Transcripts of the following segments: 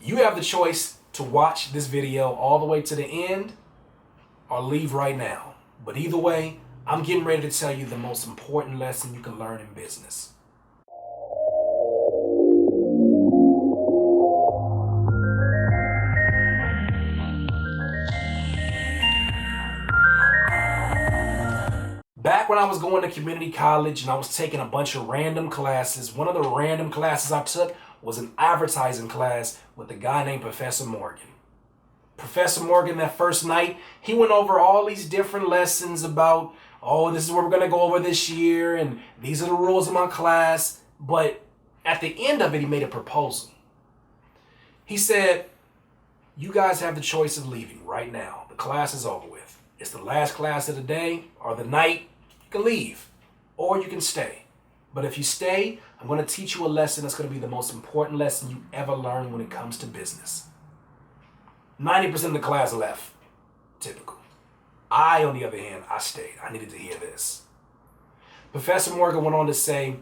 You have the choice to watch this video all the way to the end or leave right now. But either way, I'm getting ready to tell you the most important lesson you can learn in business. Back when I was going to community college and I was taking a bunch of random classes, one of the random classes I took was an advertising class with a guy named Professor Morgan. Professor Morgan, that first night, he went over all these different lessons about, oh, this is what we're going to go over this year, and these are the rules of my class. But at the end of it, he made a proposal. He said, you guys have the choice of leaving right now. The class is over with. It's the last class of the day or the night. You can leave or you can stay. But if you stay, I'm going to teach you a lesson that's going to be the most important lesson you ever learn when it comes to business. 90% of the class left. Typical. I, on the other hand, I stayed. I needed to hear this. Professor Morgan went on to say,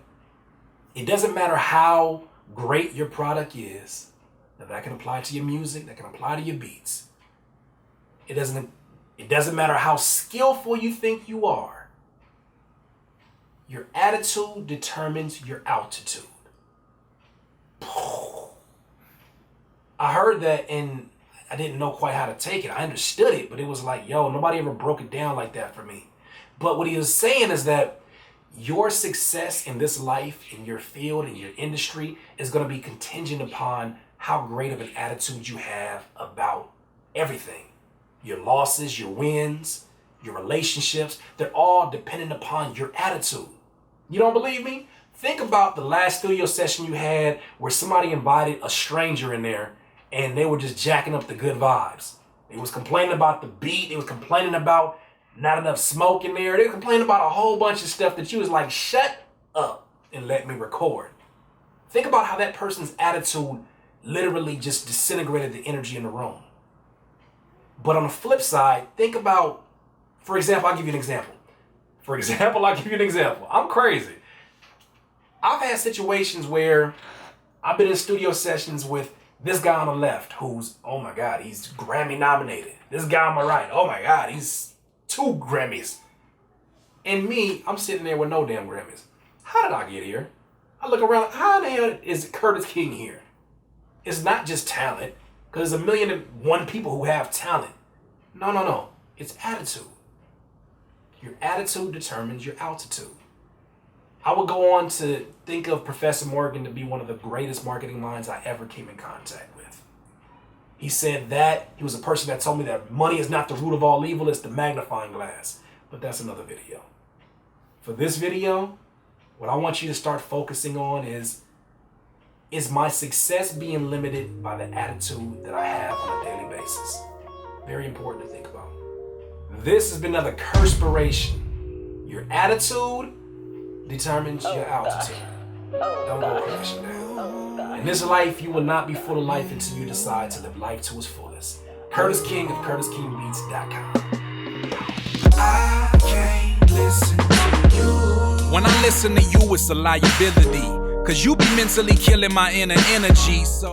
it doesn't matter how great your product is. Now that can apply to your music, that can apply to your beats. It doesn't matter how skillful you think you are. Your attitude determines your altitude. I heard that and I didn't know quite how to take it. I understood it, but it was like, yo, nobody ever broke it down like that for me. But what he was saying is that your success in this life, in your field, in your industry, is going to be contingent upon how great of an attitude you have about everything. Your losses, your wins, your relationships, they're all dependent upon your attitude. You don't believe me? Think about the last studio session you had where somebody invited a stranger in there and they were just jacking up the good vibes. They was complaining about the beat. They was complaining about not enough smoke in there. They were complaining about a whole bunch of stuff that you was like, shut up and let me record. Think about how that person's attitude literally just disintegrated the energy in the room. But on the flip side, think about, for example, I'll give you an example. I'm crazy. I've had situations where I've been in studio sessions with this guy on the left who's, oh my God, he's Grammy nominated. This guy on my right, oh my God, he's 2 Grammys. And me, I'm sitting there with no damn Grammys. How did I get here? I look around, how the hell is Curtis King here? It's not just talent, because there's 1,000,001 people who have talent. No. It's attitude. Your attitude determines your altitude. I would go on to think of Professor Morgan to be one of the greatest marketing minds I ever came in contact with. He said that he was a person that told me that money is not the root of all evil, it's the magnifying glass. But that's another video. For this video, what I want you to start focusing on is my success being limited by the attitude that I have on a daily basis? Very important to think about. This has been another Curtspiration. Your attitude determines your altitude. Don't go crashing down. In this life, you will not be full of life until you decide to live life to its fullest. Curtis King of CurtisKingBeats.com. I can't listen to you. When I listen to you, it's a liability. Cause you be mentally killing my inner energy, so